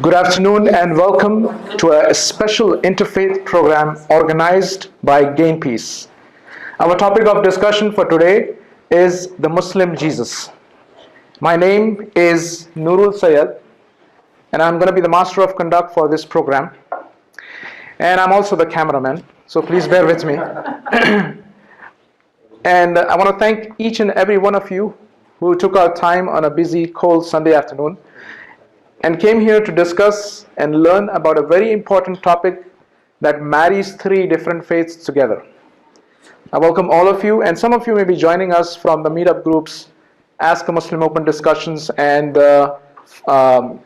Good afternoon and welcome to a special interfaith program organized by Gain Peace. Our topic of discussion for today is the Muslim Jesus. My name is Nurul Sayed and I'm going to be the master of conduct for this program. And I'm also the cameraman, so please bear with me. And I want to thank each and every one of you who took our time on a busy, cold Sunday afternoon and came here to discuss and learn about a very important topic that marries three different faiths together. I welcome all of you, and some of you may be joining us from the meetup groups, Ask a Muslim Open discussions, and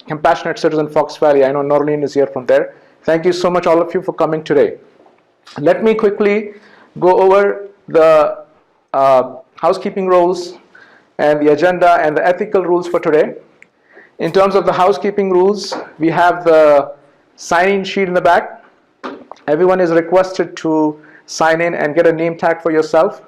Compassionate Citizen Fox Valley. I know Norleen is here from there. Thank you so much, all of you, for coming today. Let me quickly go over the housekeeping rules and the agenda and the ethical rules for today. In terms of the housekeeping rules, we have the sign-in sheet in the back. Everyone is requested to sign in and get a name tag for yourself.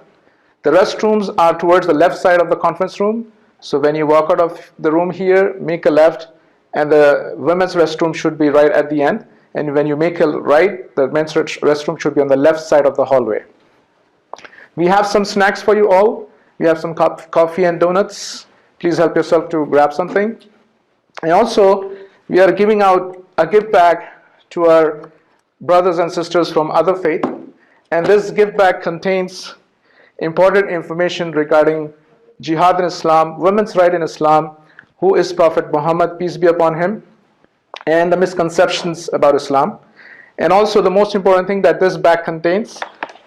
The restrooms are towards the left side of the conference room. So when you walk out of the room here, make a left, and the women's restroom should be right at the end. And when you make a right, the men's restroom should be on the left side of the hallway. We have some snacks for you all. We have some coffee and donuts. Please help yourself to grab something. And also, we are giving out a gift bag to our brothers and sisters from other faith. And this gift bag contains important information regarding jihad in Islam, women's right in Islam, who is Prophet Muhammad, peace be upon him, and the misconceptions about Islam. And also the most important thing that this bag contains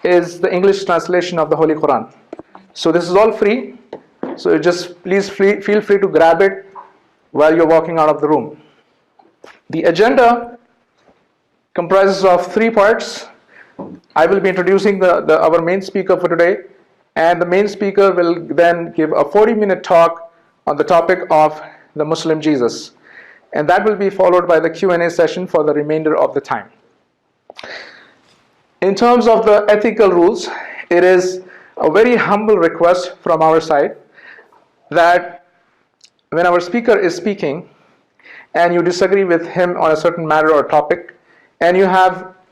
is the English translation of the Holy Quran. So this is all free. So just please feel free to grab it while you're walking out of the room. The agenda comprises of three parts. I will be introducing our main speaker for today, and the main speaker will then give a 40-minute talk on the topic of the Muslim Jesus. And that will be followed by the Q&A session for the remainder of the time. In terms of the ethical rules, it is a very humble request from our side that when our speaker is speaking and you disagree with him on a certain matter or topic and you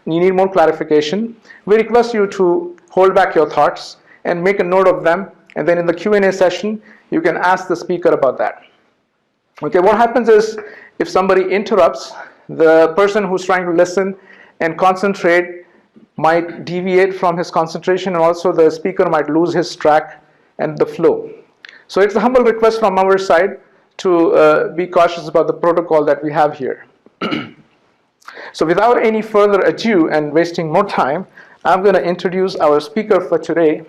need more clarification, we request you to hold back your thoughts and make a note of them, and then in the Q&A session you can ask the speaker about that. Okay, what happens is if somebody interrupts, the person who's trying to listen and concentrate might deviate from his concentration, and also the speaker might lose his track and the flow. So it's a humble request from our side to be cautious about the protocol that we have here. So without any further ado and wasting more time, I'm going to introduce our speaker for today,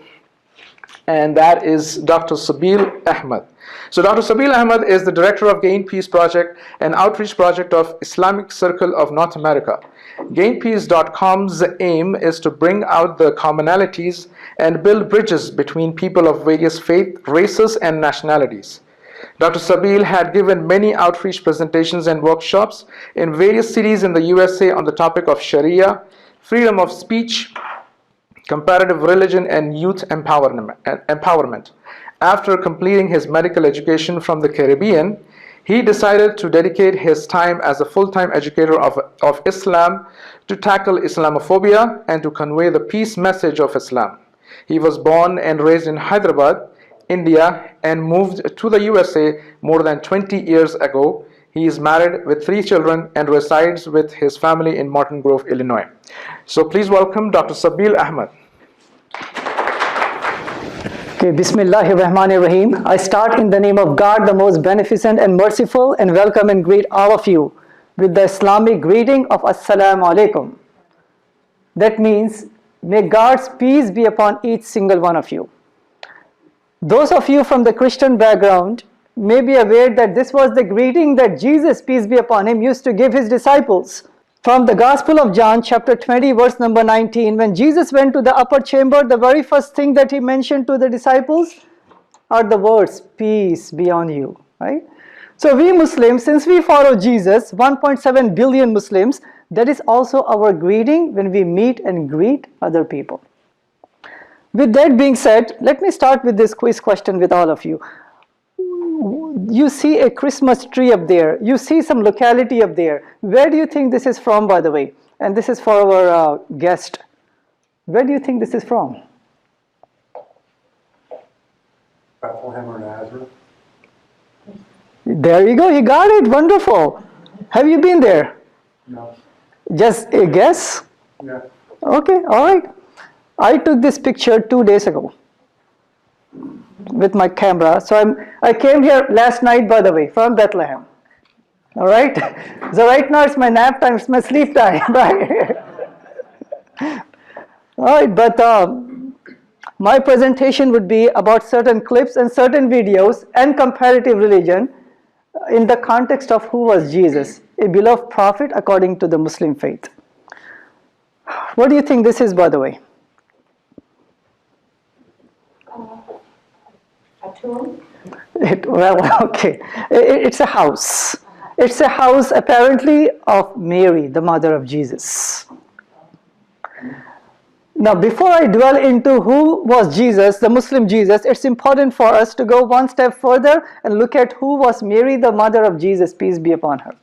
and that is Dr. Sabil Ahmed. So Dr. Sabil Ahmed is the director of Gain Peace Project, an outreach project of Islamic Circle of North America. GainPeace.com's aim is to bring out the commonalities and build bridges between people of various faith, races, and nationalities. Dr. Sabil had given many outreach presentations and workshops in various cities in the USA on the topic of Sharia, freedom of speech, comparative religion, and youth empowerment. After completing his medical education from the Caribbean, he decided to dedicate his time as a full-time educator of Islam to tackle Islamophobia and to convey the peace message of Islam. He was born and raised in Hyderabad, India, and moved to the USA more than 20 years ago. He is married with 3 children and resides with his family in Morton Grove, Illinois. So please welcome Dr. Sabil Ahmed. Okay, Bismillahirrahmanirrahim. I start in the name of God, the most beneficent and merciful, and welcome and greet all of you with the Islamic greeting of Assalamu alaikum. That means, may God's peace be upon each single one of you. Those of you from the Christian background may be aware that this was the greeting that Jesus, peace be upon him, used to give his disciples. From the Gospel of John, chapter 20, verse number 19, when Jesus went to the upper chamber, the very first thing that he mentioned to the disciples are the words, peace be on you, right? So we Muslims, since we follow Jesus, 1.7 billion Muslims, that is also our greeting when we meet and greet other people. With that being said, let me start with this quiz question with all of you. You see a Christmas tree up there. You see some locality up there. Where do you think this is from, by the way? And this is for our guest. Where do you think this is from? Bethlehem or Nazareth? There you go. You got it. Wonderful. Have you been there? No. Just a guess? Yeah. Okay, all right. I took this picture 2 days ago with my camera. So I came here last night, by the way, from Bethlehem. All right. So right now it's my nap time, it's my sleep time. Right. All right, but my presentation would be about certain clips and certain videos and comparative religion in the context of who was Jesus, a beloved prophet according to the Muslim faith. What do you think this is, by the way? A tomb? Okay. It's a house. It's a house apparently of Mary, the mother of Jesus. Now, before I dwell into who was Jesus, the Muslim Jesus, it's important for us to go one step further and look at who was Mary, the mother of Jesus, peace be upon her.